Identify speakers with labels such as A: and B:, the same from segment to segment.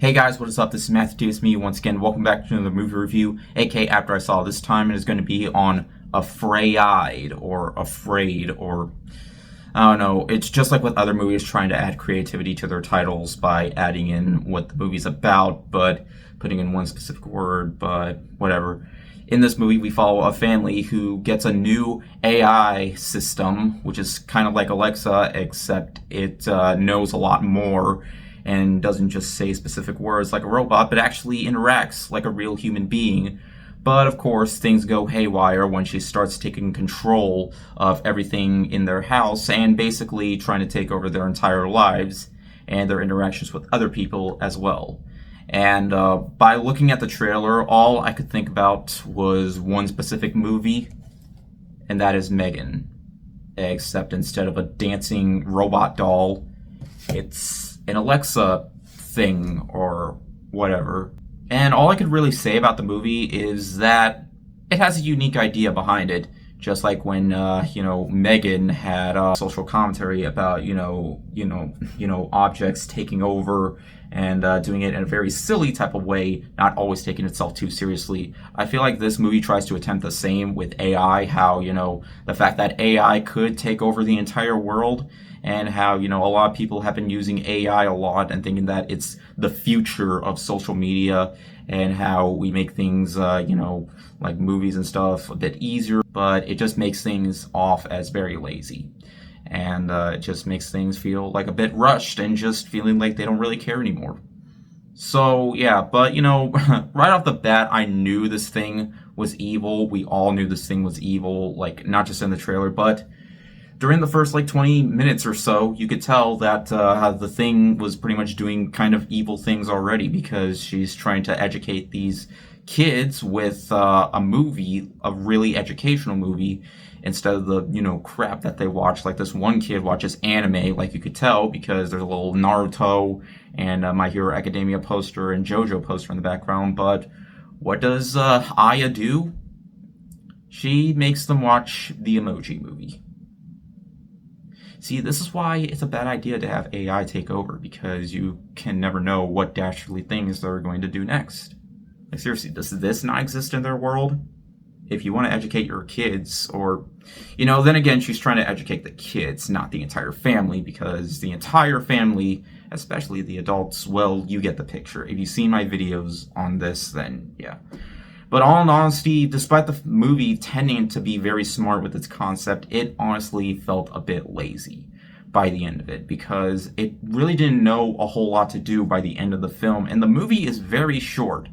A: Hey guys, what is up? This is Matthew. It's me once again. Welcome back to another movie review, aka After I Saw. This time it is going to be on AfrAId or AfrAId or I don't know. It's just like with other movies trying to add creativity to their titles by adding in what the movie's about, but putting in one specific word, but whatever. In this movie, we follow a family who gets a new AI system, which is kind of like Alexa, except it knows a lot more and doesn't just say specific words like a robot, but actually interacts like a real human being. But of course, things go haywire when she starts taking control of everything in their house and basically trying to take over their entire lives and their interactions with other people as well. And by looking at the trailer, all I could think about was one specific movie, and that is Megan. Except instead of a dancing robot doll, it's an Alexa thing or whatever. And all I could really say about the movie is that it has a unique idea behind it. Just like when, Megan had social commentary about, objects taking over and doing it in a very silly type of way, not always taking itself too seriously. I feel like this movie tries to attempt the same with AI, how, the fact that AI could take over the entire world, and how, a lot of people have been using AI a lot and thinking that it's the future of social media, and how we make things, like movies and stuff a bit easier, but it just makes things off as very lazy. And it just makes things feel like a bit rushed and just feeling like they don't really care anymore. So, yeah, but, right off the bat, I knew this thing was evil. We all knew this thing was evil, like, not just in the trailer, but during the first, 20 minutes or so, you could tell that how the thing was pretty much doing kind of evil things already, because she's trying to educate these kids with a movie, a really educational movie, instead of the, crap that they watch. Like, this one kid watches anime, like you could tell, because there's a little Naruto and My Hero Academia poster and JoJo poster in the background. But what does Aya do? She makes them watch the Emoji Movie. See, this is why it's a bad idea to have AI take over, because you can never know what dastardly things they're going to do next. Like, seriously, does this not exist in their world? If you want to educate your kids, or, then again, she's trying to educate the kids, not the entire family, because the entire family, especially the adults, well, you get the picture. If you've seen my videos on this, then yeah. But all in honesty, despite the movie tending to be very smart with its concept, it honestly felt a bit lazy by the end of it, because it really didn't know a whole lot to do by the end of the film, and the movie is very short.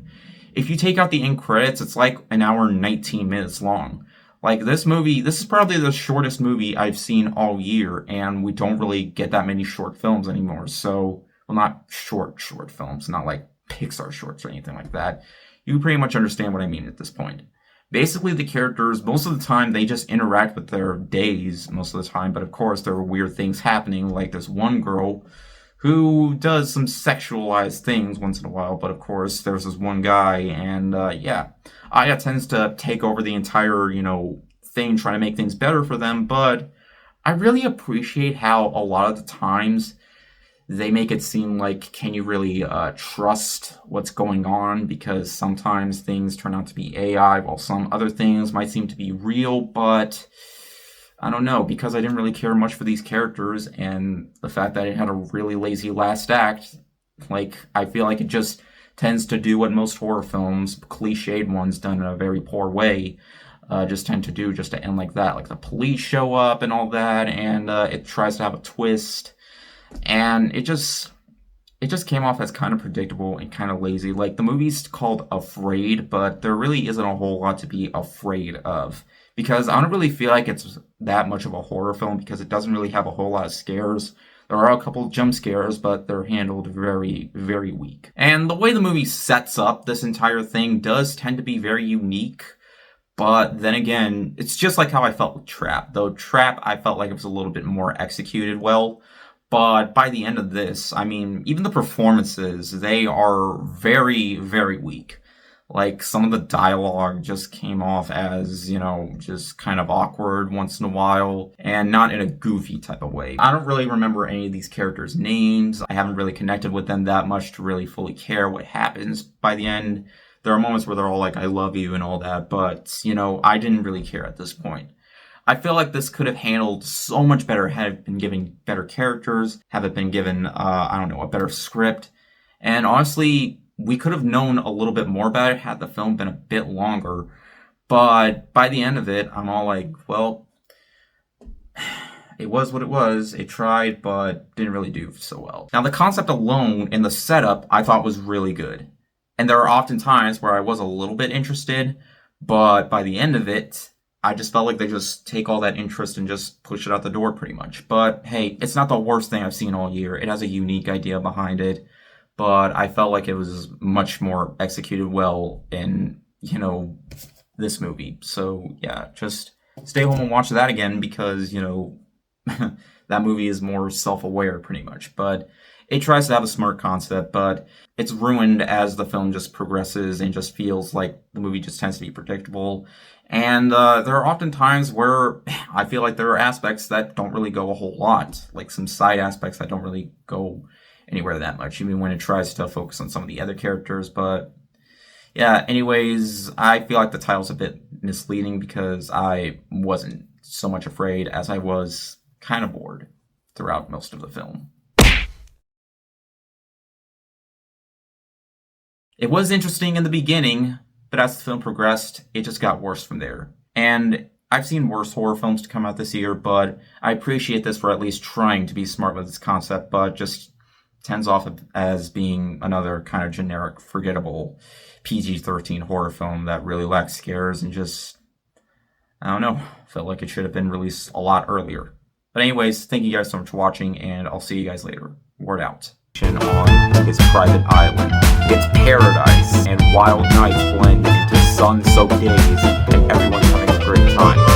A: If you take out the end credits, it's like an hour and 19 minutes long. Like, this is probably the shortest movie I've seen all year, and we don't really get that many short films anymore. So, well, not short films, not like Pixar shorts or anything like that. You pretty much understand what I mean at this point. Basically, the characters, most of the time, they just interact with their days most of the time, but of course, there are weird things happening, like this one girl who does some sexualized things once in a while, but of course, there's this one guy, and Aya tends to take over the entire, thing, trying to make things better for them, but I really appreciate how a lot of the times they make it seem like, can you really trust what's going on? Because sometimes things turn out to be AI, while some other things might seem to be real, but I don't know, because I didn't really care much for these characters, and the fact that it had a really lazy last act, I feel like it just tends to do what most horror films, cliched ones done in a very poor way, just tend to do, just to end like that. Like, the police show up and all that, and it tries to have a twist, and it just came off as kind of predictable and kind of lazy. Like, the movie's called AfrAId, but there really isn't a whole lot to be afraid of, because I don't really feel like it's that much of a horror film, because it doesn't really have a whole lot of scares. There are a couple jump scares, but they're handled very, very weak. And the way the movie sets up this entire thing does tend to be very unique, but then again, it's just like how I felt with Trap. Though Trap, I felt like it was a little bit more executed well. But by the end of this, I mean, even the performances, they are very, very weak. Like, some of the dialogue just came off as, just kind of awkward once in a while, and not in a goofy type of way. I don't really remember any of these characters' names. I haven't really connected with them that much to really fully care what happens by the end. There are moments where they're all like, I love you and all that, but, I didn't really care at this point. I feel like this could have handled so much better had it been given better characters, have it been given, a better script. And honestly, we could have known a little bit more about it had the film been a bit longer. But by the end of it, I'm all like, well, it was what it was. It tried, but didn't really do so well. Now, the concept alone and the setup I thought was really good. And there are often times where I was a little bit interested, but by the end of it, I just felt like they just take all that interest and just push it out the door pretty much. But hey, it's not the worst thing I've seen all year. It has a unique idea behind it, but I felt like it was much more executed well in, this movie. So yeah, just stay home and watch that again because, that movie is more self-aware pretty much. But it tries to have a smart concept, but it's ruined as the film just progresses and just feels like the movie just tends to be predictable. And there are often times where I feel like there are aspects that don't really go a whole lot, like some side aspects that don't really go anywhere that much, even when it tries to focus on some of the other characters. But yeah, anyways, I feel like the title's a bit misleading because I wasn't so much afraid as I was kind of bored throughout most of the film. It was interesting in the beginning, but as the film progressed, it just got worse from there. And I've seen worse horror films to come out this year, but I appreciate this for at least trying to be smart with its concept, but just tends off as being another kind of generic, forgettable PG-13 horror film that really lacks scares and just, I don't know, felt like it should have been released a lot earlier. But anyways, thank you guys so much for watching, and I'll see you guys later. Word out. On his private island. It's paradise, and wild nights blend into sun-soaked days, and everyone's having a great time.